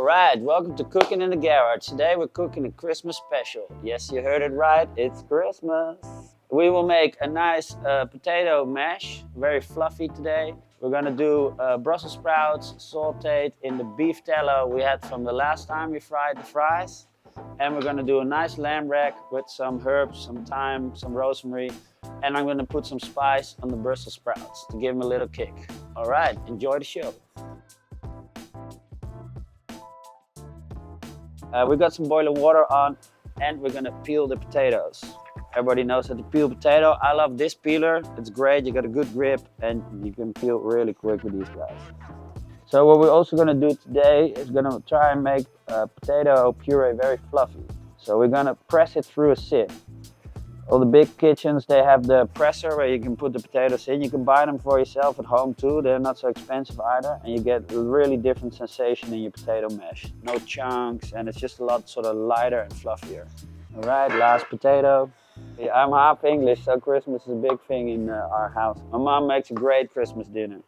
Alright, welcome to Cooking in the Garage. Today we're cooking a Christmas special. Yes, you heard it right, it's Christmas. We will make a nice potato mash, very fluffy today. We're gonna do Brussels sprouts sauteed in the beef tallow we had from the last time we fried the fries. And we're gonna do a nice lamb rack with some herbs, some thyme, some rosemary. And I'm gonna put some spice on the Brussels sprouts to give them a little kick. Alright, enjoy the show. We've got some boiling water on and we're gonna peel the potatoes. Everybody knows how to peel potato. I love this peeler, it's great, you got a good grip and you can peel really quick with these guys. So what we're also gonna do today is gonna try and make potato puree very fluffy. So we're gonna press it through a sieve. All the big kitchens, they have the presser where you can put the potatoes in. You can buy them for yourself at home too. They're not so expensive either. And you get a really different sensation in your potato mash. No chunks, and it's just a lot sort of lighter and fluffier. All right, last potato. Yeah, I'm half English, so Christmas is a big thing in our house. My mom makes a great Christmas dinner.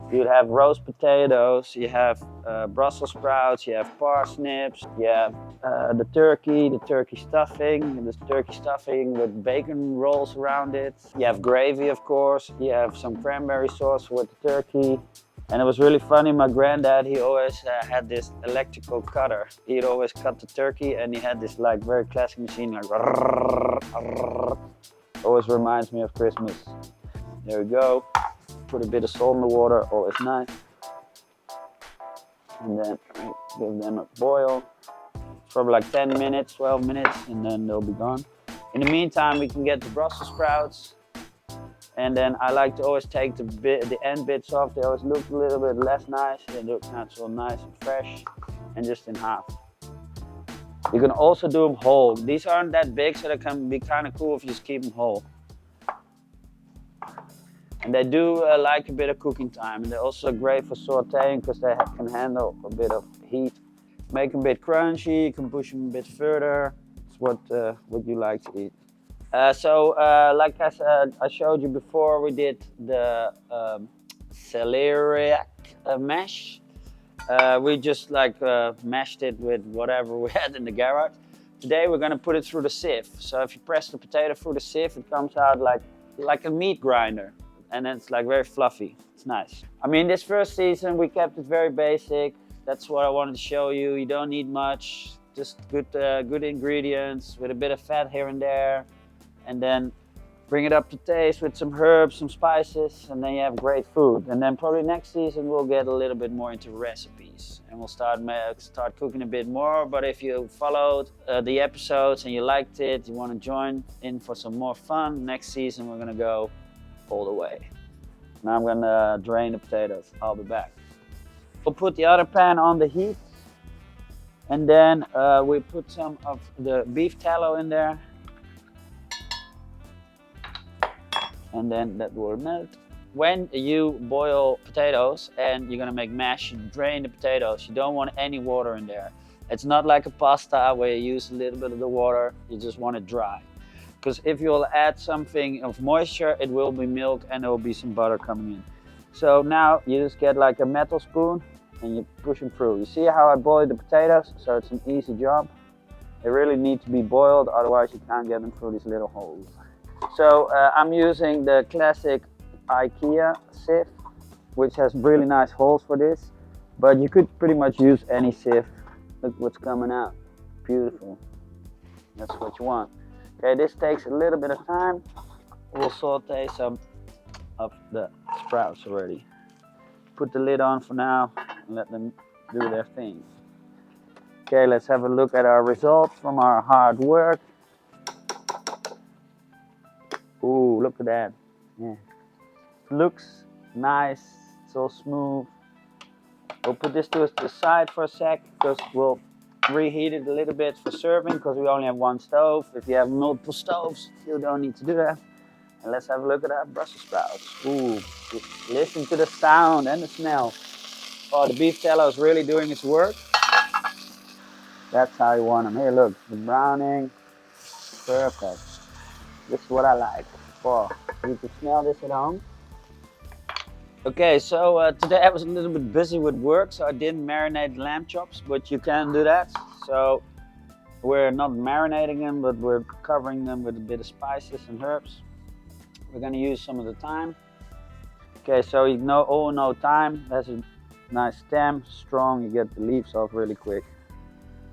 You'd have roast potatoes, you have Brussels sprouts, you have parsnips, you have the turkey stuffing with bacon rolls around it. You have gravy, of course. You have some cranberry sauce with the turkey. And it was really funny, my granddad, he always had this electrical cutter. He'd always cut the turkey and he had this like very classic machine, like always reminds me of Christmas. There we go. Put a bit of salt in the water, always nice. And then give them a boil. Probably like 10 minutes, 12 minutes, and then they'll be gone. In the meantime, we can get the Brussels sprouts. And then I like to always take the end bits off. They always look a little bit less nice. They look not so nice and fresh, and just in half. You can also do them whole. These aren't that big, so they can be kind of cool if you just keep them whole. And they do like a bit of cooking time, and they're also great for sauteing because they can handle a bit of heat. Make them a bit crunchy, you can push them a bit further. It's what you like to eat. Like I said, I showed you before, we did the celeriac mash. We just like mashed it with whatever we had in the garage. Today we're gonna put it through the sieve. So if you press the potato through the sieve, it comes out like a meat grinder. And then it's like very fluffy. It's nice. I mean, this first season we kept it very basic. That's what I wanted to show you. You don't need much, just good ingredients with a bit of fat here and there. And then bring it up to taste with some herbs, some spices, and then you have great food. And then probably next season we'll get a little bit more into recipes and we'll start cooking a bit more. But if you followed the episodes and you liked it, you want to join in for some more fun, next season we're gonna go all the way. Now I'm gonna drain the potatoes. I'll be back. We'll put the other pan on the heat, and then we put some of the beef tallow in there, and then that will melt. When you boil potatoes and you're gonna make mash, you drain the potatoes. You don't want any water in there. It's not like a pasta where you use a little bit of the water. You just want it dry. Because if you'll add something of moisture, it will be milk and there will be some butter coming in. So now you just get like a metal spoon and you push them through. You see how I boiled the potatoes? So it's an easy job. They really need to be boiled, otherwise you can't get them through these little holes. So I'm using the classic IKEA sieve, which has really nice holes for this. But you could pretty much use any sieve. Look what's coming out. Beautiful. That's what you want. Okay, this takes a little bit of time. We'll saute some of the sprouts already. Put the lid on for now and let them do their thing. Okay, let's have a look at our results from our hard work. Ooh, look at that. Yeah. Looks nice, it's all smooth. We'll put this to the side for a sec because we'll reheat it a little bit for serving because we only have one stove. If you have multiple stoves, you don't need to do that. And let's have a look at our Brussels sprouts. Ooh, listen to the sound and the smell. Oh, the beef tallow is really doing its work. That's how you want them. Here, look, the browning, perfect. This is what I like. Oh, you can smell this at home. Okay, so today I was a little bit busy with work, so I didn't marinate lamb chops, but you can do that. So we're not marinating them, but we're covering them with a bit of spices and herbs. We're gonna use some of the thyme. Okay, so you all know thyme. That's a nice stem, strong. You get the leaves off really quick.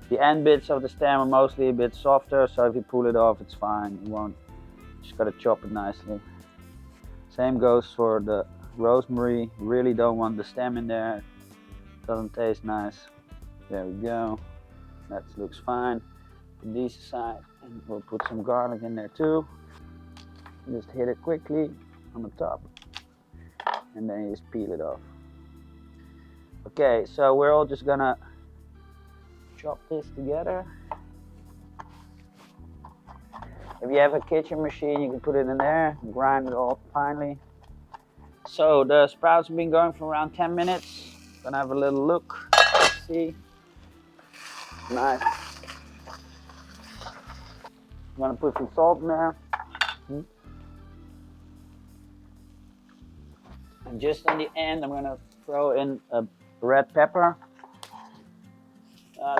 The end bits of the stem are mostly a bit softer, so if you pull it off, it's fine. You won't. Just gotta chop it nicely. Same goes for the rosemary. Really don't want the stem in there. Doesn't taste nice. There we go. That looks fine. Put these aside, and we'll put some garlic in there too. Just hit it quickly on the top, and then you just peel it off. Okay, so we're all just gonna chop this together. If you have a kitchen machine, you can put it in there, grind it all finely. So the sprouts have been going for around 10 minutes. Gonna have a little look, see. Nice. I'm gonna put some salt in there. And just on the end, I'm gonna throw in a red pepper.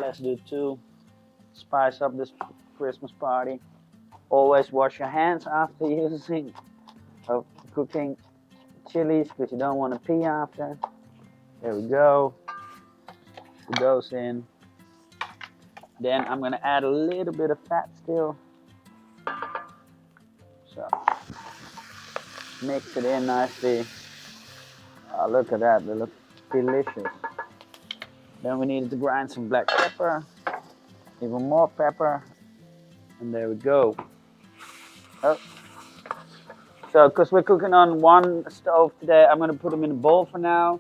Let's do 2. Spice up this Christmas party. Always wash your hands after using or cooking chilies, because you don't want to pee after. There we go. Put those in. Then I'm gonna add a little bit of fat still. So mix it in nicely. Oh, look at that, they look delicious. Then we needed to grind some black pepper, even more pepper, and there we go. Oh. So, because we're cooking on one stove today, I'm gonna put them in a bowl for now.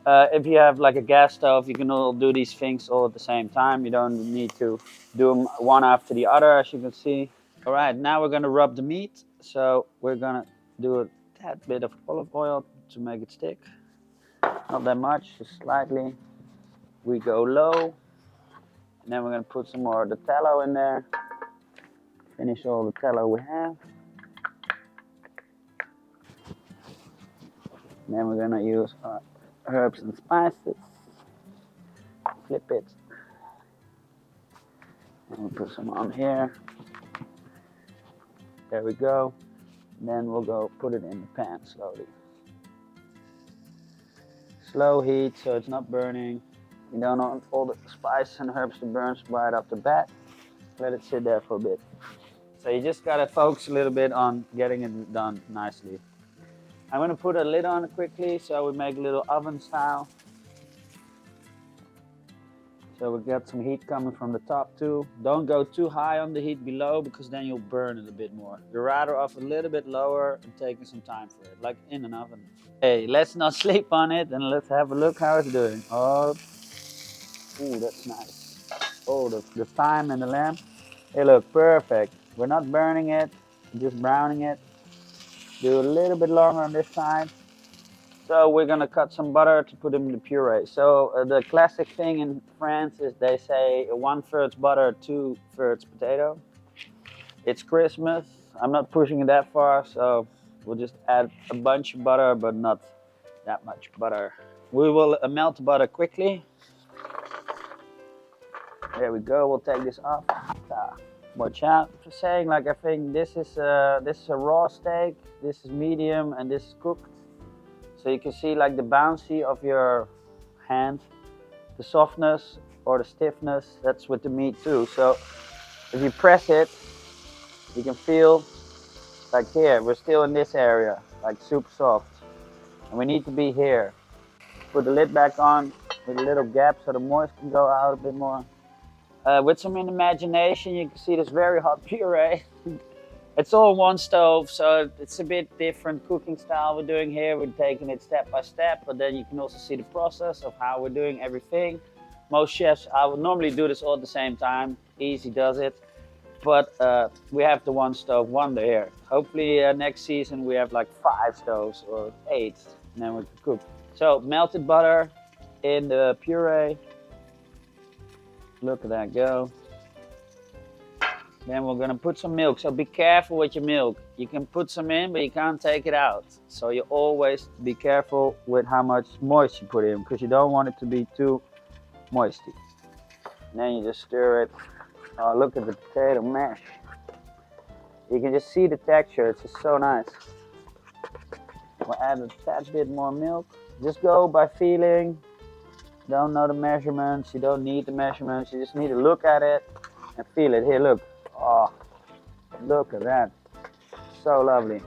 If you have like a gas stove, you can all do these things all at the same time. You don't need to do them one after the other, as you can see. All right, now we're gonna rub the meat. So we're gonna do a tad bit of olive oil to make it stick. Not that much, just slightly. We go low, and then we're gonna put some more of the tallow in there. Finish all the tallow we have. And then we're gonna use our herbs and spices. Flip it. And we'll put some on here. There we go. And then we'll go put it in the pan slowly. Slow heat so it's not burning. You don't want all the spices and herbs to burn right off the bat. Let it sit there for a bit. So you just gotta focus a little bit on getting it done nicely. I'm gonna put a lid on it quickly so we make a little oven style. So we got some heat coming from the top too. Don't go too high on the heat below, because then you'll burn it a bit more. You're rather off a little bit lower and taking some time for it, like in an oven. Hey, let's not sleep on it, and let's have a look how it's doing. Oh, ooh, that's nice. Oh, the thyme and the lamb, they look perfect. We're not burning it, just browning it. Do a little bit longer on this side. So we're gonna cut some butter to put in the puree. So the classic thing in France is they say 1/3 butter, 2/3 potato. It's Christmas. I'm not pushing it that far, so we'll just add a bunch of butter, but not that much butter. We will melt the butter quickly. There we go. We'll take this off. Watch out. Just saying, like, I think this is a raw steak. This is medium, and this is cooked. So you can see like the bouncy of your hand, the softness or the stiffness, that's with the meat too. So if you press it, you can feel like here, we're still in this area, like super soft. And we need to be here. Put the lid back on with a little gap so the moist can go out a bit more. With some imagination, you can see this very hot puree. It's all one stove, so it's a bit different cooking style we're doing here. We're taking it step by step, but then you can also see the process of how we're doing everything. Most chefs, I would normally do this all at the same time. Easy does it. But we have the one stove wonder here. Hopefully next season we have like 5 stoves or 8, and then we can cook. So melted butter in the puree. Look at that go. Then we're gonna put some milk, so be careful with your milk. You can put some in, but you can't take it out. So you always be careful with how much moist you put in, because you don't want it to be too moisty. And then you just stir it. Oh, look at the potato mash. You can just see the texture, it's just so nice. We'll add a tad bit more milk. Just go by feeling. Don't know the measurements, you don't need the measurements, you just need to look at it and feel it. Here, look. Oh, look at that. So lovely.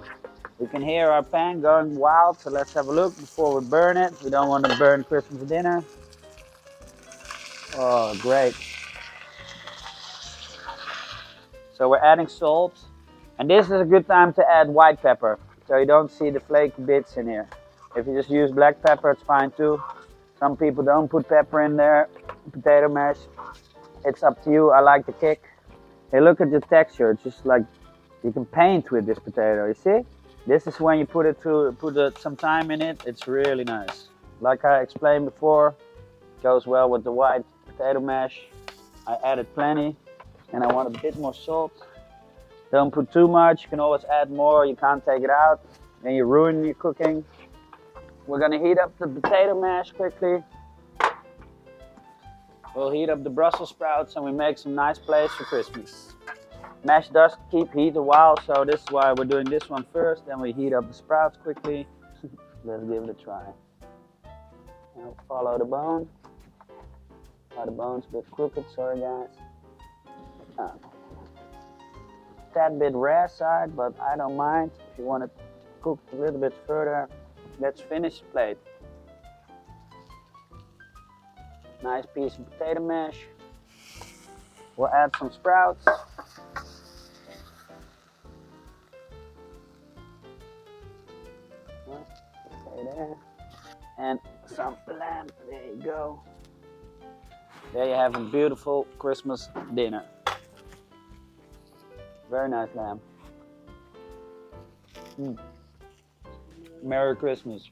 We can hear our pan going wild, so let's have a look before we burn it. We don't want to burn Christmas dinner. Oh, great. So we're adding salt. And this is a good time to add white pepper, so you don't see the flaky bits in here. If you just use black pepper, it's fine too. Some people don't put pepper in their potato mash. It's up to you. I like the kick. Hey, look at the texture. It's just like you can paint with this potato. You see? This is when you put some time in it. It's really nice. Like I explained before, goes well with the white potato mash. I added plenty, and I want a bit more salt. Don't put too much. You can always add more. You can't take it out, then you ruin your cooking. We're gonna heat up the potato mash quickly. We'll heat up the Brussels sprouts and we make some nice plates for Christmas. Mash does keep heat a while, so this is why we're doing this one first. Then we heat up the sprouts quickly. Let's give it a try. Now follow the bone. Oh, the bone's a bit crooked, sorry guys. Tad bit rare side, but I don't mind. If you want it cooked a little bit further, let's finish the plate. Nice piece of potato mash. We'll add some sprouts. Okay, there. And some lamb. There you go. There you have a beautiful Christmas dinner. Very nice lamb. Merry Christmas.